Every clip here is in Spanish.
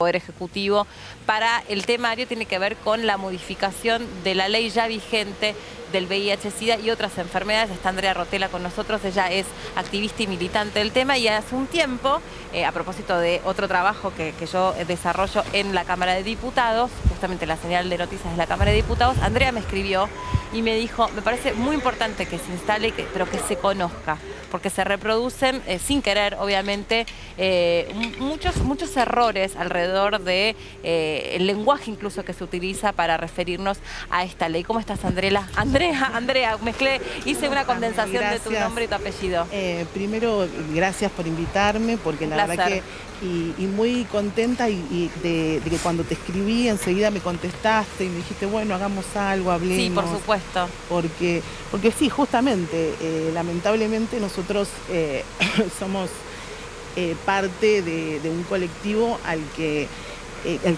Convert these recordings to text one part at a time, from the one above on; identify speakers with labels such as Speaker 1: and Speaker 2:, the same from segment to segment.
Speaker 1: Poder Ejecutivo para el temario tiene que ver con la modificación de la ley ya vigente del VIH-Sida y otras enfermedades. Está Andrea Rotela con nosotros, ella es activista y militante del tema y hace un tiempo, a propósito de otro trabajo que yo desarrollo en la Cámara de Diputados, justamente la señal de noticias de la Cámara de Diputados, Andrea me escribió y me dijo, me parece muy importante que se instale, pero que se conozca, porque se reproducen, sin querer, obviamente, muchos errores alrededor de el lenguaje incluso que se utiliza para referirnos a esta ley. ¿Cómo estás, Andrea, hice una condensación de tu nombre y tu apellido.
Speaker 2: Primero, gracias por invitarme, porque la verdad que y muy contenta de que cuando te escribí enseguida me contestaste y me dijiste, bueno, hagamos algo, hablemos.
Speaker 1: Sí, por supuesto.
Speaker 2: Porque sí, justamente, lamentablemente nosotros somos parte de un colectivo al que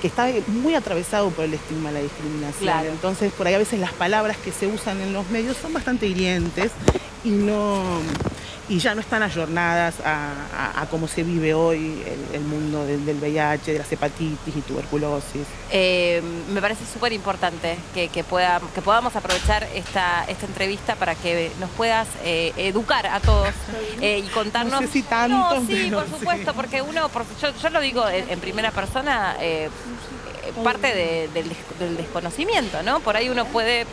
Speaker 2: está muy atravesado por el estigma de la discriminación.
Speaker 1: Claro.
Speaker 2: Entonces, por ahí a veces las palabras que se usan en los medios son bastante hirientes y ya no están ayornadas a cómo se vive hoy el mundo del VIH, de las hepatitis y tuberculosis.
Speaker 1: Me parece súper importante que podamos aprovechar esta entrevista para que nos puedas educar a todos y contarnos.
Speaker 2: No sé si tanto,
Speaker 1: no, sí, por supuesto,
Speaker 2: sí.
Speaker 1: Porque yo lo digo en primera persona, parte del desconocimiento, ¿no? Por ahí uno puede,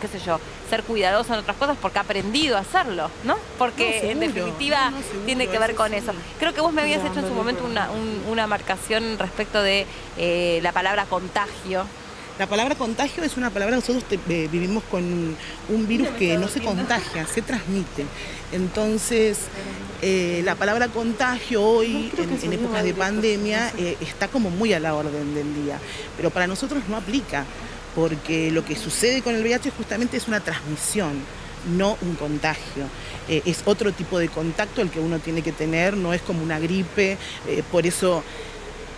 Speaker 1: qué sé yo, ser cuidadoso en otras cosas porque ha aprendido a hacerlo, ¿no? Porque
Speaker 2: no,
Speaker 1: en definitiva tiene que ver con eso. Creo que vos me habías hecho en su momento una marcación respecto de la palabra contagio.
Speaker 2: La palabra contagio es una palabra que nosotros vivimos con un virus que no se contagia, se transmite. Entonces, la palabra contagio hoy, en épocas de pandemia, está como muy a la orden del día. Pero para nosotros no aplica, porque lo que sucede con el VIH justamente es una transmisión, no un contagio. Es otro tipo de contacto el que uno tiene que tener, no es como una gripe, por eso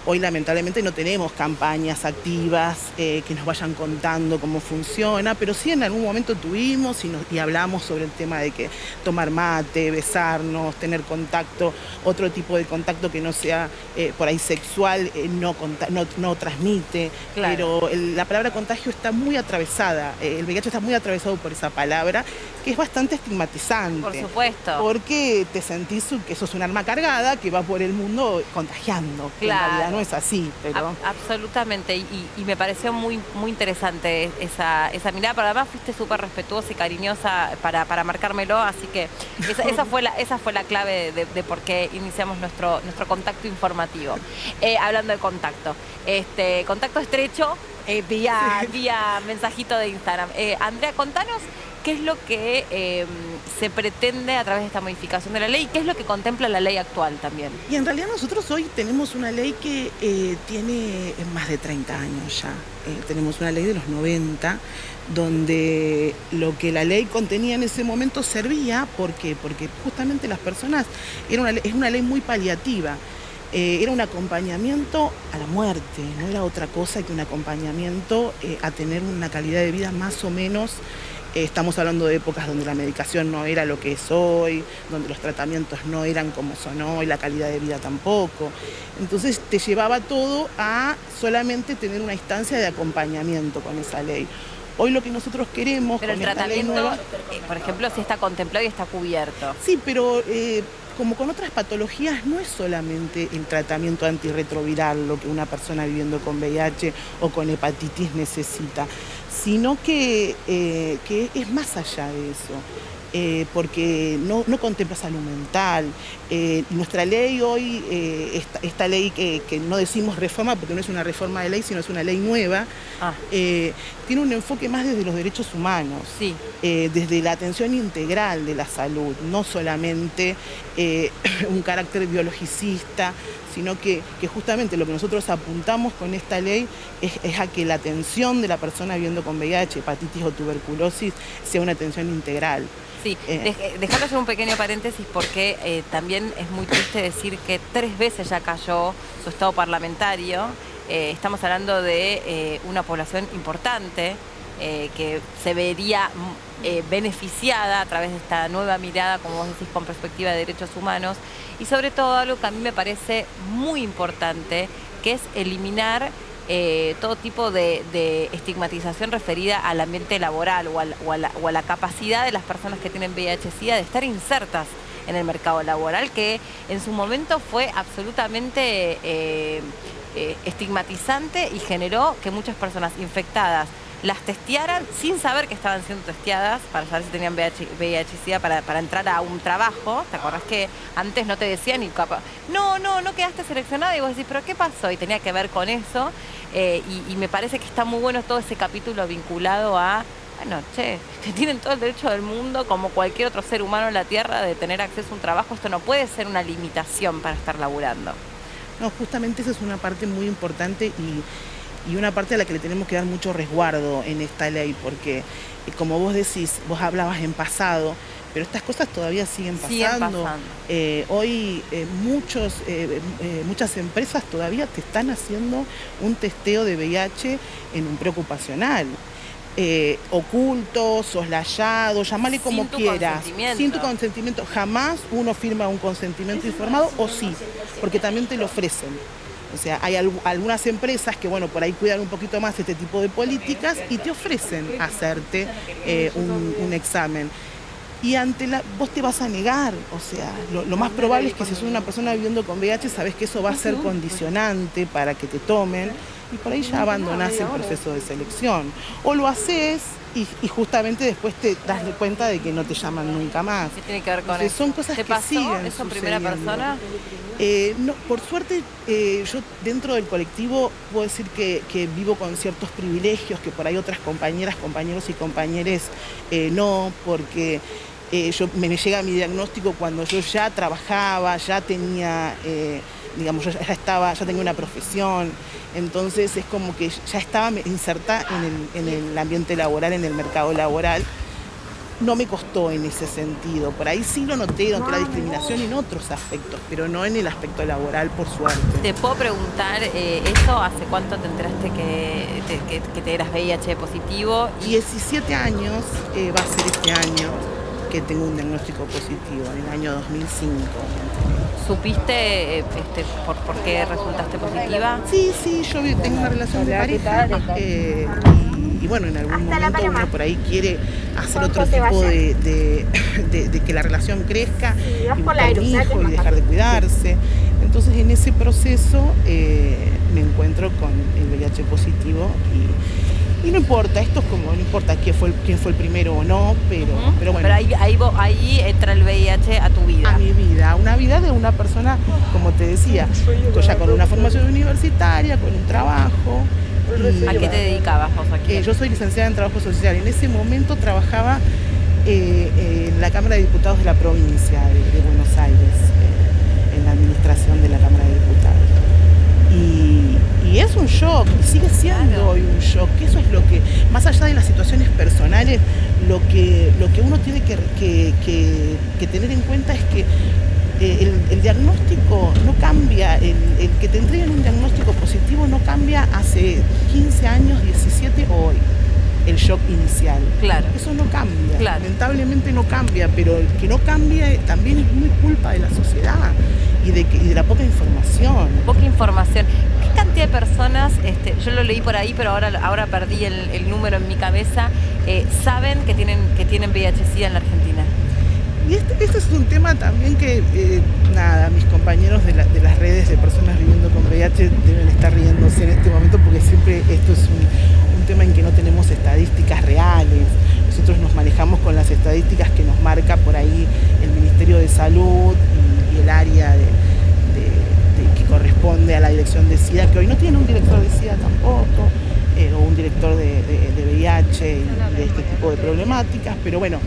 Speaker 2: hoy lamentablemente no tenemos campañas activas que nos vayan contando cómo funciona, pero sí en algún momento tuvimos y hablamos sobre el tema de que tomar mate, besarnos, tener contacto, otro tipo de contacto que no sea por ahí sexual, no transmite.
Speaker 1: Claro.
Speaker 2: Pero la palabra contagio está muy atravesada, el VIH está muy atravesado por esa palabra, que es bastante estigmatizante.
Speaker 1: Por supuesto.
Speaker 2: Porque te sentís que sos un arma cargada que va por el mundo contagiando.
Speaker 1: Claro.
Speaker 2: No es así, pero...
Speaker 1: Absolutamente, y me pareció muy interesante esa mirada, pero además fuiste súper respetuosa y cariñosa para marcármelo, así que esa fue la clave de por qué iniciamos nuestro contacto informativo. Hablando de contacto, contacto estrecho vía mensajito de Instagram. Andrea, contanos qué es lo que se pretende a través de esta modificación de la ley y qué es lo que contempla la ley actual también.
Speaker 2: Y en realidad nosotros hoy tenemos una ley que tiene más de 30 años ya. Tenemos una ley de los 90, donde lo que la ley contenía en ese momento servía, ¿por qué? Porque justamente las personas, es una ley muy paliativa. Era un acompañamiento a la muerte, no era otra cosa que un acompañamiento a tener una calidad de vida más o menos. Estamos hablando de épocas donde la medicación no era lo que es hoy, donde los tratamientos no eran como son hoy, la calidad de vida tampoco. Entonces te llevaba todo a solamente tener una instancia de acompañamiento con esa ley. Hoy lo que nosotros queremos...
Speaker 1: Pero el tratamiento, por ejemplo, sí está contemplado y está cubierto.
Speaker 2: Sí, pero como con otras patologías, no es solamente el tratamiento antirretroviral lo que una persona viviendo con VIH o con hepatitis necesita, sino que es más allá de eso. Porque no contempla salud mental. Nuestra ley hoy, esta ley que no decimos reforma porque no es una reforma de ley, sino es una ley nueva, tiene un enfoque más desde los derechos humanos,
Speaker 1: sí.
Speaker 2: Desde la atención integral de la salud, no solamente un carácter biologicista, sino que justamente lo que nosotros apuntamos con esta ley es a que la atención de la persona viviendo con VIH, hepatitis o tuberculosis sea una atención integral.
Speaker 1: Sí, déjame hacer un pequeño paréntesis porque también es muy triste decir que 3 veces ya cayó su estado parlamentario. Estamos hablando de una población importante que se vería beneficiada a través de esta nueva mirada, como vos decís, con perspectiva de derechos humanos, y sobre todo algo que a mí me parece muy importante, que es eliminar todo tipo de estigmatización referida al ambiente laboral o a la capacidad de las personas que tienen VIH-Sida de estar insertas en el mercado laboral, que en su momento fue absolutamente estigmatizante y generó que muchas personas infectadas las testearan sin saber que estaban siendo testeadas para saber si tenían VIH-Sida para entrar a un trabajo. ¿Te acordás que antes no te decían y capaz, no quedaste seleccionada? Y vos decís, ¿pero qué pasó? Y tenía que ver con eso. Y me parece que está muy bueno todo ese capítulo vinculado a, bueno, che, tienen todo el derecho del mundo, como cualquier otro ser humano en la Tierra, de tener acceso a un trabajo. Esto no puede ser una limitación para estar laburando.
Speaker 2: No, justamente esa es una parte muy importante y una parte a la que le tenemos que dar mucho resguardo en esta ley, porque como vos decís, vos hablabas en pasado, pero estas cosas todavía siguen pasando. Hoy muchas empresas todavía te están haciendo un testeo de VIH en un preocupacional. Oculto, soslayado, llamale como quieras, sin tu consentimiento. Jamás uno firma un consentimiento informado, o sí, porque también te lo ofrecen. O sea, hay algunas empresas que, bueno, por ahí cuidan un poquito más este tipo de políticas y te ofrecen hacerte un examen. Y vos te vas a negar, o sea, lo más probable es que si sos una persona viviendo con VIH, sabés que eso va a ser condicionante para que te tomen y por ahí ya abandonás el proceso de selección. O lo haces y justamente después te das cuenta de que no te llaman nunca más.
Speaker 1: ¿Qué tiene que ver con eso?
Speaker 2: Son cosas que siguen
Speaker 1: ¿Eso en primera persona?
Speaker 2: No, por suerte, yo dentro del colectivo puedo decir que vivo con ciertos privilegios que por ahí otras compañeras, compañeros y compañeres no, porque me llega mi diagnóstico cuando yo ya trabajaba, ya tenía, digamos, ya tenía una profesión, entonces es como que ya estaba insertada en el ambiente laboral, en el mercado laboral. No me costó en ese sentido, por ahí sí lo noté la discriminación en otros aspectos, pero no en el aspecto laboral, por suerte.
Speaker 1: ¿Te puedo preguntar eso? ¿Hace cuánto te enteraste que te eras VIH positivo?
Speaker 2: 17 años, va a ser este año que tengo un diagnóstico positivo, en el año 2005.
Speaker 1: ¿Supiste por qué resultaste positiva?
Speaker 2: Sí, yo tengo una relación de pareja y bueno, en algún momento uno por ahí quiere hacer otro tipo de que la relación crezca y buscar un hijo y dejar de cuidarse. Entonces en ese proceso me encuentro con el VIH positivo y no importa, esto es como, no importa quién fue el primero o no, pero bueno.
Speaker 1: Pero ahí entra el VIH a tu vida.
Speaker 2: A mi vida, una vida de una persona, como te decía, ya con una formación universitaria, con un trabajo.
Speaker 1: ¿A qué te dedicabas vos aquí?
Speaker 2: Yo soy licenciada en Trabajo Social. En ese momento trabajaba en la Cámara de Diputados de la provincia de Buenos Aires, en la administración de la Cámara de Diputados. Y es un shock, sigue siendo hoy un shock. Eso es lo que, más allá de las situaciones personales, lo que uno tiene que tener en cuenta es que el diagnóstico no cambia, el que te entreguen un diagnóstico positivo no cambia hace 15 años, 17 o hoy, el shock inicial.
Speaker 1: Claro.
Speaker 2: Eso no cambia,
Speaker 1: claro.
Speaker 2: Lamentablemente no cambia, pero el que no cambia también es muy culpa de la sociedad y de la poca información.
Speaker 1: Poca información. ¿Qué cantidad de personas, yo lo leí por ahí, pero ahora perdí el número en mi cabeza, saben que tienen VIH-Sida en la Argentina?
Speaker 2: Y este es un tema también que, mis compañeros de las redes de personas viviendo con VIH deben estar riéndose en este momento porque siempre esto es un tema en que no tenemos estadísticas reales. Nosotros nos manejamos con las estadísticas que nos marca por ahí el Ministerio de Salud y el área que corresponde a la dirección de SIDA, que hoy no tiene un director de SIDA tampoco, o un director de VIH y de este tipo de problemáticas, pero bueno,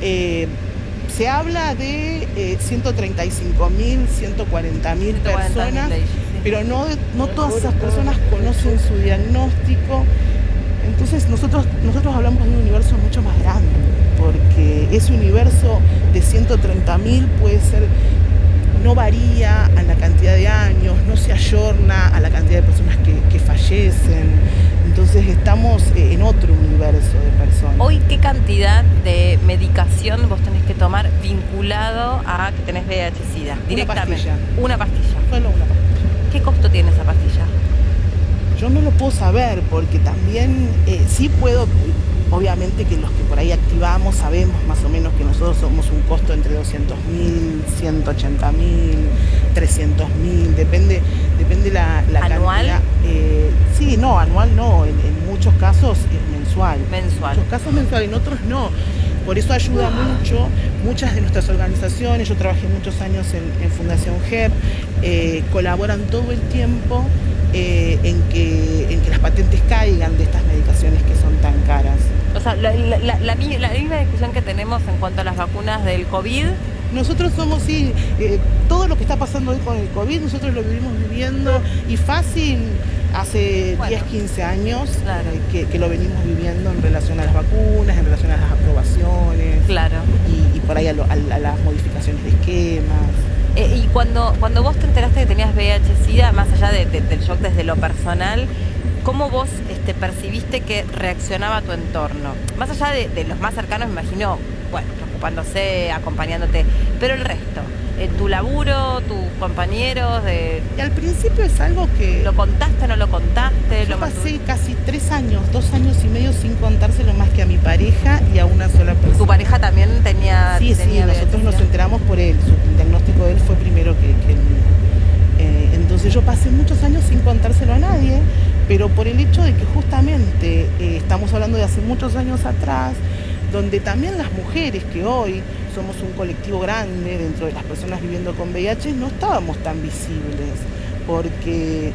Speaker 2: se habla de 135.000, 140.000 personas, pero no todas esas personas conocen su diagnóstico. Entonces nosotros hablamos de un universo mucho más grande, porque ese universo de 130.000 puede ser, no varía a la cantidad de años, no se ayorna a la cantidad de personas que fallecen. Entonces estamos en otro universo de personas.
Speaker 1: Hoy, ¿qué cantidad de medicación vos tenés que tomar vinculado a que tenés VIH-Sida? Directamente.
Speaker 2: Una pastilla.
Speaker 1: Una pastilla.
Speaker 2: Solo una pastilla.
Speaker 1: ¿Qué costo tiene esa pastilla?
Speaker 2: Yo no lo puedo saber porque también sí puedo, obviamente que los que por ahí activamos sabemos más o menos que nosotros somos un costo entre 200.000, 180.000, 300.000, depende la
Speaker 1: ¿Anual?
Speaker 2: cantidad. Sí, no, anual no, en muchos casos es mensual.
Speaker 1: Mensual.
Speaker 2: En muchos casos mensual, en otros no. Por eso ayuda mucho, muchas de nuestras organizaciones, yo trabajé muchos años en Fundación GEP, colaboran todo el tiempo en que las patentes caigan de estas medicaciones que son tan caras.
Speaker 1: O sea, la misma discusión que tenemos en cuanto a las vacunas del COVID.
Speaker 2: Nosotros somos, sí, todo lo que está pasando hoy con el COVID, nosotros lo vivimos viviendo y fácil hace 10, 15 años
Speaker 1: claro.
Speaker 2: que lo venimos viviendo en relación a las vacunas, en relación a las aprobaciones.
Speaker 1: Claro.
Speaker 2: Y por ahí a las modificaciones de esquemas.
Speaker 1: Y cuando vos te enteraste que tenías VIH-Sida, más allá del shock desde lo personal, ¿cómo vos percibiste que reaccionaba tu entorno? Más allá de los más cercanos, me imagino, bueno, preocupándose, acompañándote, pero el resto, tu laburo, tus compañeros,
Speaker 2: Y al principio es algo que...
Speaker 1: ¿Lo contaste o no lo contaste?
Speaker 2: Yo pasé casi 3 años, 2 años y medio sin contárselo más que a mi pareja y a una sola persona.
Speaker 1: ¿Tu pareja también tenía?
Speaker 2: Sí,
Speaker 1: tenía
Speaker 2: nosotros nos enteramos por él, su diagnóstico de él fue primero que el mío. Entonces yo pasé muchos años sin contárselo a nadie, pero por el hecho de que justamente estamos hablando de hace muchos años atrás, donde también las mujeres que hoy somos un colectivo grande dentro de las personas viviendo con VIH, no estábamos tan visibles, porque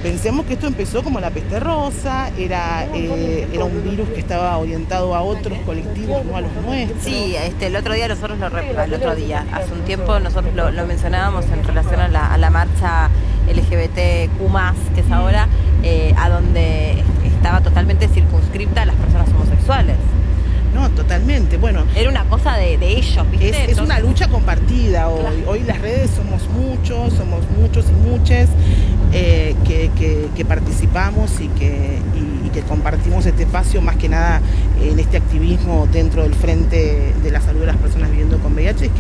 Speaker 2: pensemos que esto empezó como la peste rosa, era un virus que estaba orientado a otros colectivos, no a los nuestros.
Speaker 1: Sí, el otro día nosotros hace un tiempo nosotros lo mencionábamos en relación a la marcha LGBTQ+, que es ahora, a donde estaba totalmente circunscripta a las personas homosexuales.
Speaker 2: No, totalmente. Bueno,
Speaker 1: era una cosa de ellos, ¿viste?
Speaker 2: Es una lucha compartida hoy. Claro. Hoy las redes somos muchos y muchas que participamos y que compartimos este espacio, más que nada en este activismo dentro del Frente de la Salud de las Personas Viviendo con VIH,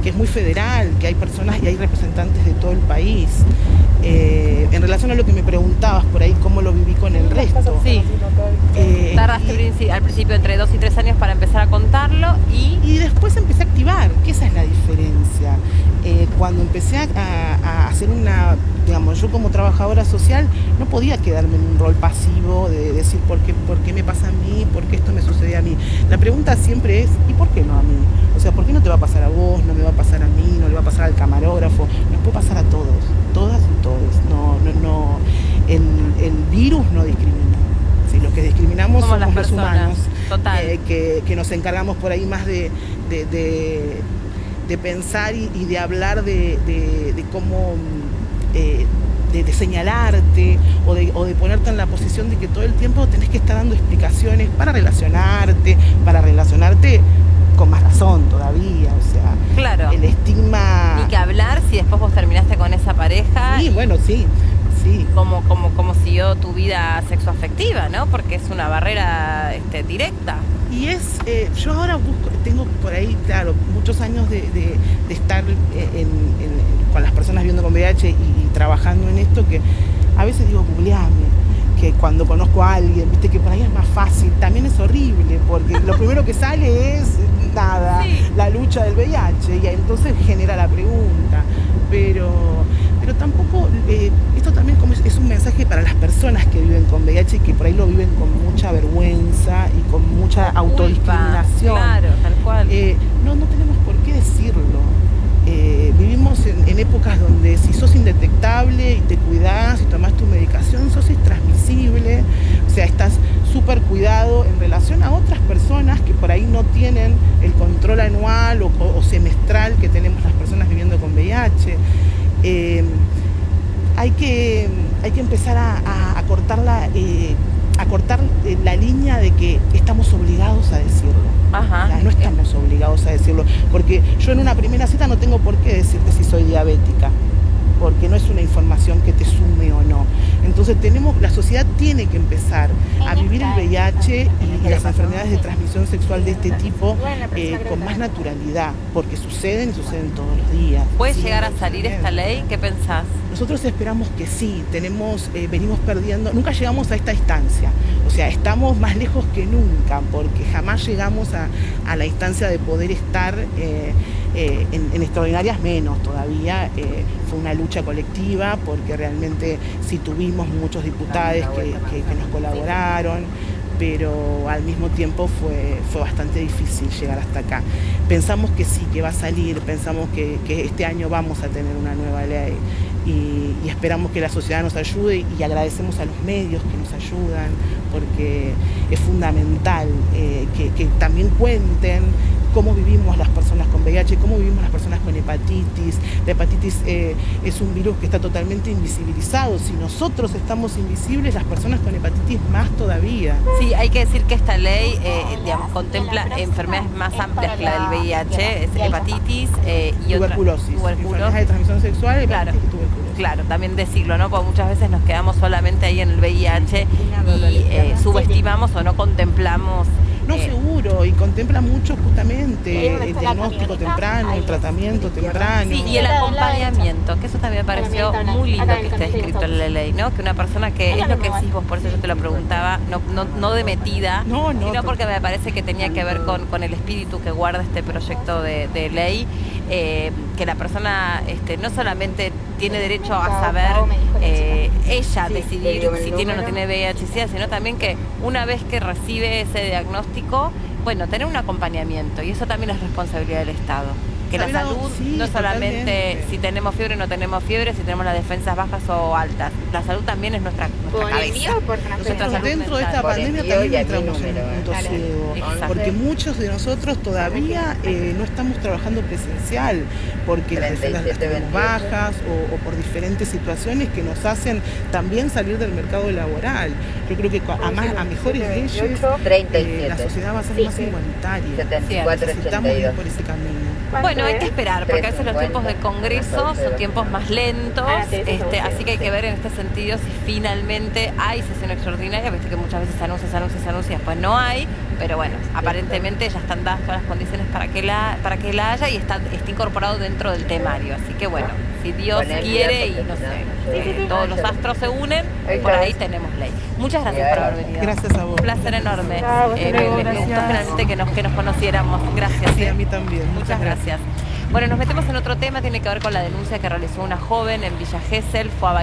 Speaker 2: que es muy federal, que hay personas y hay representantes de todo el país. En relación a lo que me preguntabas por ahí, cómo lo viví con el resto.
Speaker 1: Sí. Tardaste al principio entre 2 y 3 años para empezar a contarlo
Speaker 2: y después empecé a activar, que esa es la diferencia. Cuando empecé a hacer yo como trabajadora social no podía quedarme en un rol pasivo de decir por qué me pasa a mí, por qué esto me sucede a mí. La pregunta siempre es, ¿y por qué no a mí? O sea, ¿por qué no te va a pasar a vos, no me va a pasar a mí, no le va a pasar al camarógrafo? Nos puede pasar a todos, todas y todos. No, el virus no discrimina. Sí, los que discriminamos somos los humanos, que nos encargamos por ahí más de pensar y de hablar de cómo, de señalarte o de ponerte en la posición de que todo el tiempo tenés que estar dando explicaciones para relacionarte con más razón todavía, o sea,
Speaker 1: claro.
Speaker 2: El estigma...
Speaker 1: Ni que hablar si después vos terminaste con esa pareja.
Speaker 2: Sí, bueno, sí. Sí.
Speaker 1: Cómo siguió tu vida sexoafectiva, ¿no? Porque es una barrera directa.
Speaker 2: Y yo ahora tengo por ahí, claro, muchos años de estar con las personas viviendo con VIH y trabajando en esto, que a veces digo, googleame, que cuando conozco a alguien, viste que por ahí es más fácil, también es horrible, porque lo primero que sale es nada, sí. La lucha del VIH, y entonces genera la pregunta, pero tampoco, esto también es un mensaje para las personas que viven con VIH y que por ahí lo viven con mucha vergüenza y con mucha autodiscriminación.
Speaker 1: Claro, tal cual.
Speaker 2: No tenemos por qué decirlo. Vivimos en épocas donde si sos indetectable y te cuidás y tomás tu medicación, sos intransmisible, o sea, estás súper cuidado en relación a otras personas que por ahí no tienen el control anual o semestral que tenemos las personas viviendo con VIH. Hay que empezar a cortar la línea de que estamos obligados a decirlo.
Speaker 1: Ajá.
Speaker 2: O sea, no estamos obligados a decirlo, porque yo en una primera cita no tengo por qué decirte si soy diabética. porque no es una información que te sume o no. Entonces la sociedad tiene que empezar a vivir el VIH y las enfermedades de transmisión sexual de este tipo con más naturalidad, porque suceden todos los días.
Speaker 1: ¿Puede llegar a salir esta ley? ¿Qué pensás?
Speaker 2: Nosotros esperamos que sí, venimos perdiendo, nunca llegamos a esta instancia, o sea, estamos más lejos que nunca, porque jamás llegamos a la instancia de poder estar en extraordinarias menos todavía. Fue una lucha colectiva, porque realmente sí tuvimos muchos diputados que nos colaboraron, pero al mismo tiempo fue bastante difícil llegar hasta acá. Pensamos que sí, que va a salir, pensamos que este año vamos a tener una nueva ley y esperamos que la sociedad nos ayude, y agradecemos a los medios que nos ayudan, porque es fundamental que también cuenten cómo vivimos las personas con VIH, cómo vivimos las personas con hepatitis. La hepatitis es un virus que está totalmente invisibilizado. Si nosotros estamos invisibles, las personas con hepatitis más todavía.
Speaker 1: Sí, hay que decir que esta ley contempla enfermedades más amplias que la del VIH, es hepatitis y
Speaker 2: tuberculosis. Enfermedades de transmisión sexual,
Speaker 1: claro,
Speaker 2: hepatitis y tuberculosis.
Speaker 1: Claro, también decirlo, ¿no? Porque muchas veces nos quedamos solamente ahí en el VIH y subestimamos o no contemplamos.
Speaker 2: No, seguro, y contempla mucho justamente el diagnóstico temprano, el tratamiento temprano.
Speaker 1: Sí, y el acompañamiento, que eso también me pareció muy lindo que esté escrito en la ley, ¿no? Que una persona que, es lo que decís vos, por eso yo te lo preguntaba, no de metida, sino porque me parece que tenía que ver con el espíritu que guarda este proyecto de ley, que la persona no solamente tiene derecho a saber ella decidir si tiene o no tiene VIH-Sida, sino también que una vez que recibe ese diagnóstico, bueno, tener un acompañamiento, y eso también es responsabilidad del Estado. Que la salud no solamente si tenemos fiebre o no tenemos fiebre, si tenemos las defensas bajas o altas. La salud también es nuestra cabeza.
Speaker 2: Nosotros dentro de esta pandemia también entramos en un punto ciego, porque muchos de nosotros todavía no estamos trabajando presencial, porque las defensas las tenemos bajas o por diferentes situaciones que nos hacen también salir del mercado laboral. Yo creo que a mejores leyes la sociedad va a ser más igualitaria. Necesitamos ir por ese camino.
Speaker 1: Bueno, hay que esperar, porque a veces los tiempos de Congreso son tiempos más lentos, así que hay que ver en este sentido si finalmente hay sesión extraordinaria. Viste que muchas veces se anuncia y después no hay, pero bueno, aparentemente ya están dadas todas las condiciones para que la haya, y está incorporado dentro del temario, así que bueno, si Dios quiere y no sé, todos los astros se unen, por ahí tenemos ley. Muchas gracias por haber venido.
Speaker 2: Gracias a vos.
Speaker 1: Un placer enorme. Me gustó finalmente que nos conociéramos. Gracias.
Speaker 2: Sí, a mí también.
Speaker 1: Muchas gracias. Bueno, nos metemos en otro tema, tiene que ver con la denuncia que realizó una joven en Villa Gesell. Fue a